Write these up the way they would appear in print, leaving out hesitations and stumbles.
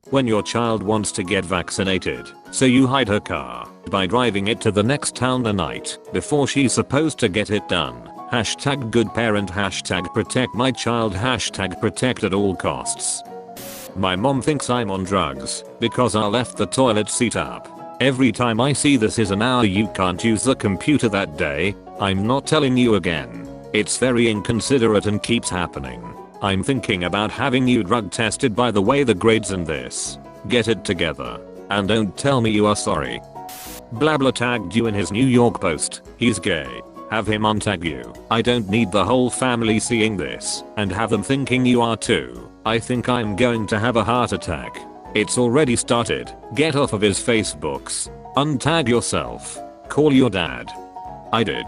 When your child wants to get vaccinated, so you hide her car by driving it to the next town the night before she's supposed to get it done. Hashtag good parent, hashtag protect my child, hashtag protect at all costs. My mom thinks I'm on drugs because I left the toilet seat up. Every time I see this is an hour you can't use the computer that day, I'm not telling you again. It's very inconsiderate and keeps happening. I'm thinking about having you drug tested by the way the grades in this. Get it together. And don't tell me you are sorry. Blabla tagged you in his New York post. He's gay. Have him untag you. I don't need the whole family seeing this and have them thinking you are too. I think I'm going to have a heart attack. It's already started. Get off of his Facebooks. Untag yourself. Call your dad. I did.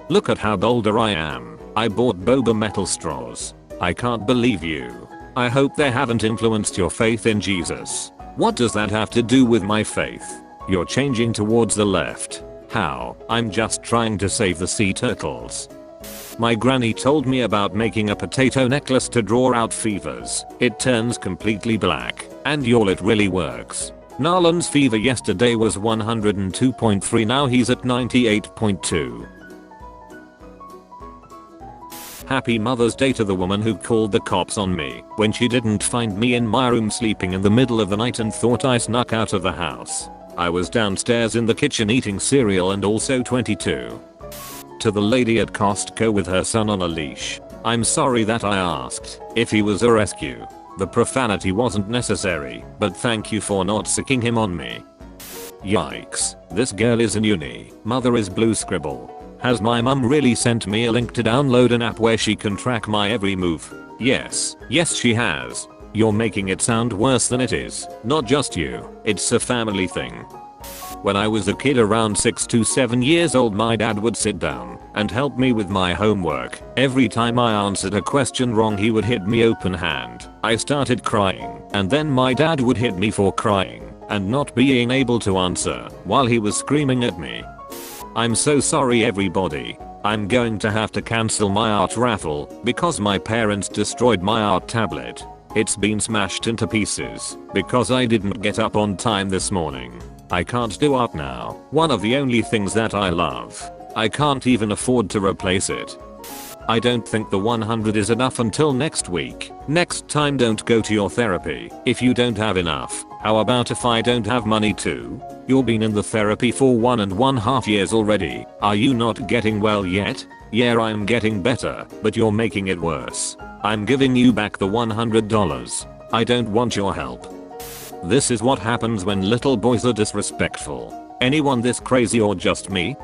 Look at how bolder I am. I bought boba metal straws. I can't believe you. I hope they haven't influenced your faith in Jesus. What does that have to do with my faith? You're changing towards the left. How? I'm just trying to save the sea turtles. My granny told me about making a potato necklace to draw out fevers. It turns completely black. And y'all, it really works. Narlan's fever yesterday was 102.3, now he's at 98.2. Happy Mother's Day to the woman who called the cops on me when she didn't find me in my room sleeping in the middle of the night and thought I snuck out of the house. I was downstairs in the kitchen eating cereal and also 22. To the lady at Costco with her son on a leash. I'm sorry that I asked if he was a rescue. The profanity wasn't necessary, but thank you for not sicking him on me. Yikes. This girl is in uni. Mother is blue scribble. Has my mum really sent me a link to download an app where she can track my every move? Yes she has. You're making it sound worse than it is. Not just you, it's a family thing. When I was a kid around 6 to 7 years old, my dad would sit down and help me with my homework. Every time I answered a question wrong, he would hit me open hand. I started crying, and then my dad would hit me for crying and not being able to answer while he was screaming at me. I'm so sorry everybody. I'm going to have to cancel my art raffle because my parents destroyed my art tablet. It's been smashed into pieces because I didn't get up on time this morning. I can't do art now, one of the only things that I love. I can't even afford to replace it. I don't think the 100 is enough until next week. Next time don't go to your therapy if you don't have enough. How about if I don't have money too? You've been in the therapy for 1.5 years already. Are you not getting well yet? Yeah, I'm getting better, but you're making it worse. I'm giving you back the $100. I don't want your help. This is what happens when little boys are disrespectful. Anyone this crazy or just me?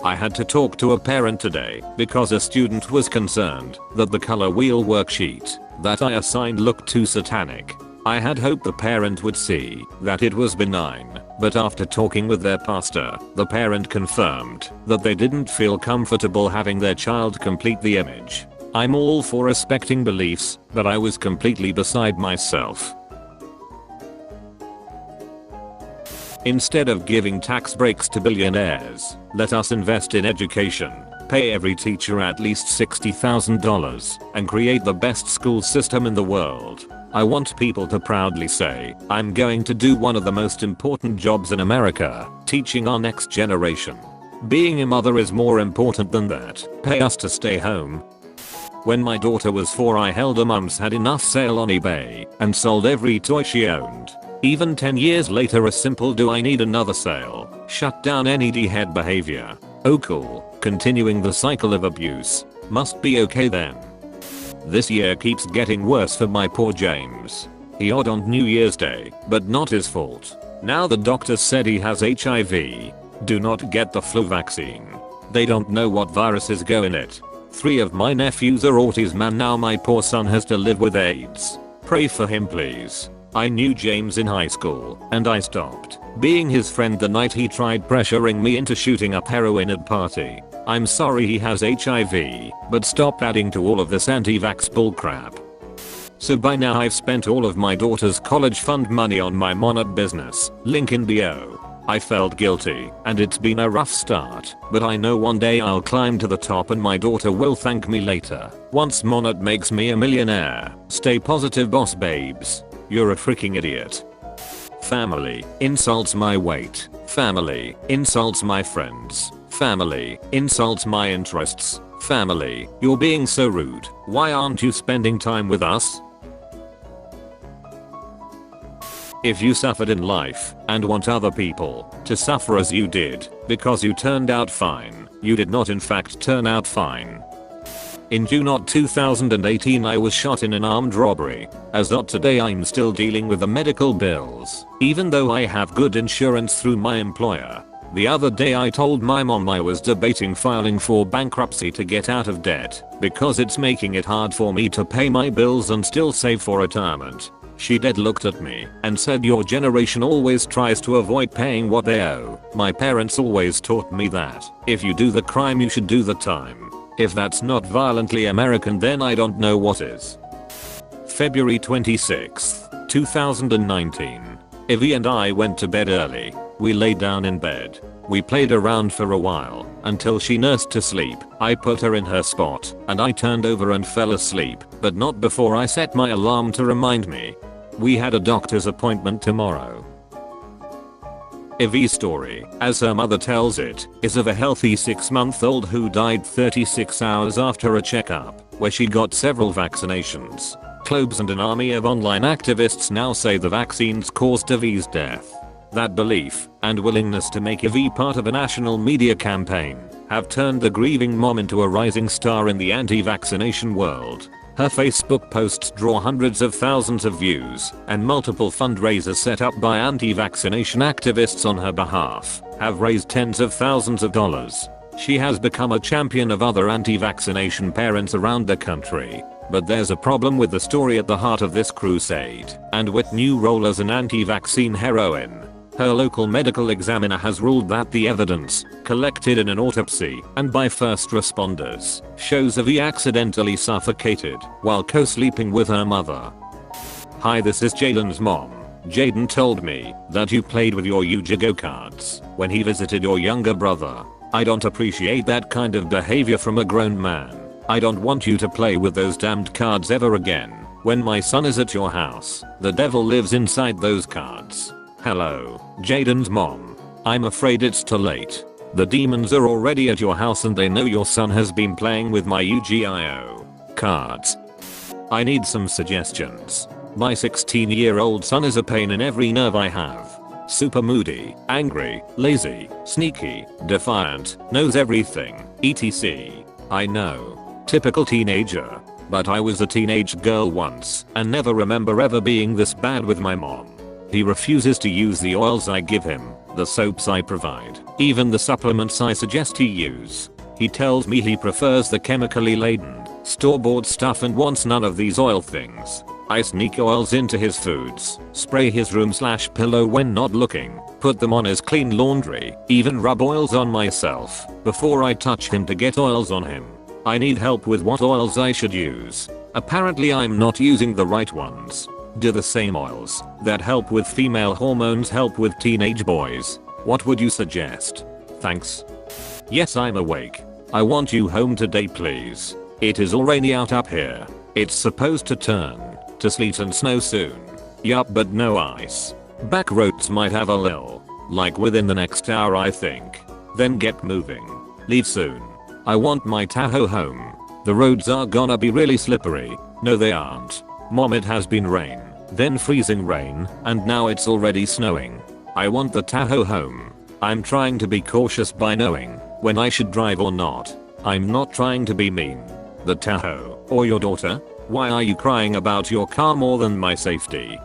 I had to talk to a parent today because a student was concerned that the color wheel worksheet that I assigned looked too satanic. I had hoped the parent would see that it was benign, but after talking with their pastor, the parent confirmed that they didn't feel comfortable having their child complete the image. I'm all for respecting beliefs, but I was completely beside myself. Instead of giving tax breaks to billionaires, let us invest in education, pay every teacher at least $60,000, and create the best school system in the world. I want people to proudly say, I'm going to do one of the most important jobs in America, teaching our next generation. Being a mother is more important than that. Pay us to stay home. When my daughter was 4, I held a Mums Had Enough sale on eBay and sold every toy she owned. Even 10 years later, a simple "do I need another" sale shut down NED head behavior. Oh cool, continuing the cycle of abuse. Must be okay then. This year keeps getting worse for my poor James. He odd on New Year's Day, but not his fault. Now the doctor said he has HIV. Do not get the flu vaccine. They don't know what viruses go in it. 3 of my nephews are autism and now my poor son has to live with AIDS. Pray for him please. I knew James in high school and I stopped being his friend the night he tried pressuring me into shooting up heroin at party. I'm sorry he has HIV, but stop adding to all of this anti-vax bullcrap. So by now I've spent all of my daughter's college fund money on my Monad business, link in bio. I felt guilty, and it's been a rough start, but I know one day I'll climb to the top and my daughter will thank me later. Once Monet makes me a millionaire. Stay positive, boss babes. You're a freaking idiot. Family insults my weight. Family insults my friends. Family insults my interests. Family, you're being so rude. Why aren't you spending time with us? If you suffered in life and want other people to suffer as you did because you turned out fine, you did not in fact turn out fine. In June 2018 I was shot in an armed robbery. As of today I'm still dealing with the medical bills, even though I have good insurance through my employer. The other day I told my mom I was debating filing for bankruptcy to get out of debt because it's making it hard for me to pay my bills and still save for retirement. She dead looked at me and said, your generation always tries to avoid paying what they owe. My parents always taught me that if you do the crime you should do the time. If that's not violently American then I don't know what is. February 26th, 2019. Ivy and I went to bed early. We lay down in bed. We played around for a while until she nursed to sleep. I put her in her spot and I turned over and fell asleep, but not before I set my alarm to remind me. We had a doctor's appointment tomorrow. Ivy's story, as her mother tells it, is of a healthy 6-month-old who died 36 hours after a checkup, where she got several vaccinations. Clobes and an army of online activists now say the vaccines caused Ivy's death. That belief and willingness to make Ivy part of a national media campaign have turned the grieving mom into a rising star in the anti-vaccination world. Her Facebook posts draw hundreds of thousands of views, and multiple fundraisers set up by anti-vaccination activists on her behalf have raised tens of thousands of dollars. She has become a champion of other anti-vaccination parents around the country. But there's a problem with the story at the heart of this crusade, and with new role as an anti-vaccine heroine. Her local medical examiner has ruled that the evidence, collected in an autopsy and by first responders, shows Ivy accidentally suffocated while co-sleeping with her mother. Hi, this is Jaden's mom. Jaden told me that you played with your Yu-Gi-Oh cards when he visited your younger brother. I don't appreciate that kind of behavior from a grown man. I don't want you to play with those damned cards ever again. When my son is at your house, the devil lives inside those cards. Hello, Jaden's mom. I'm afraid it's too late. The demons are already at your house and they know your son has been playing with my Yu-Gi-Oh cards. I need some suggestions. My 16-year-old son is a pain in every nerve I have. Super moody, angry, lazy, sneaky, defiant, knows everything, etc. I know. Typical teenager. But I was a teenage girl once and never remember ever being this bad with my mom. He refuses to use the oils I give him, the soaps I provide, even the supplements I suggest he use. He tells me he prefers the chemically laden, store-bought stuff and wants none of these oil things. I sneak oils into his foods, spray his room/pillow when not looking, put them on his clean laundry, even rub oils on myself before I touch him to get oils on him. I need help with what oils I should use. Apparently I'm not using the right ones. Do the same oils that help with female hormones help with teenage boys? What would you suggest? Thanks. Yes, I'm awake. I want you home today, please. It is all rainy out up here. It's supposed to turn to sleet and snow soon. Yup, but no ice. Back roads might have a little. Like within the next hour I think. Then get moving. Leave soon. I want my Tahoe home. The roads are gonna be really slippery. No, they aren't. Mom, it has been rain, then freezing rain, and now it's already snowing. I want the Tahoe home. I'm trying to be cautious by knowing when I should drive or not. I'm not trying to be mean. The Tahoe, or your daughter? Why are you crying about your car more than my safety?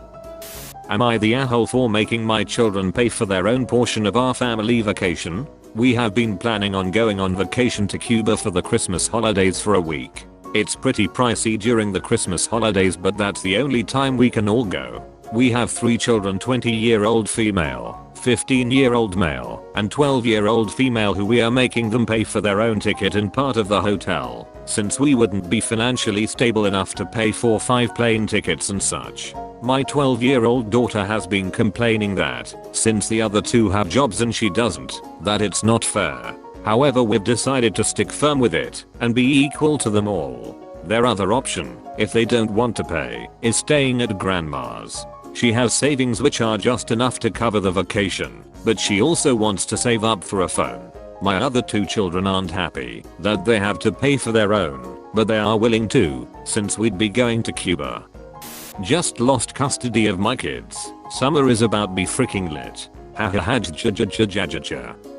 Am I the a-hole for making my children pay for their own portion of our family vacation? We have been planning on going on vacation to Cuba for the Christmas holidays for a week. It's pretty pricey during the Christmas holidays, but that's the only time we can all go. We have 3 children, 20-year-old female, 15-year-old male and 12-year-old female who we are making them pay for their own ticket and part of the hotel, since we wouldn't be financially stable enough to pay for 5 plane tickets and such. My 12-year-old daughter has been complaining that, since the other 2 have jobs and she doesn't, that it's not fair. However, we've decided to stick firm with it and be equal to them all. Their other option, if they don't want to pay, is staying at grandma's. She has savings which are just enough to cover the vacation, but she also wants to save up for a phone. My other 2 children aren't happy that they have to pay for their own, but they are willing to, since we'd be going to Cuba. Just lost custody of my kids. Summer is about be freaking lit. Ha ha ha.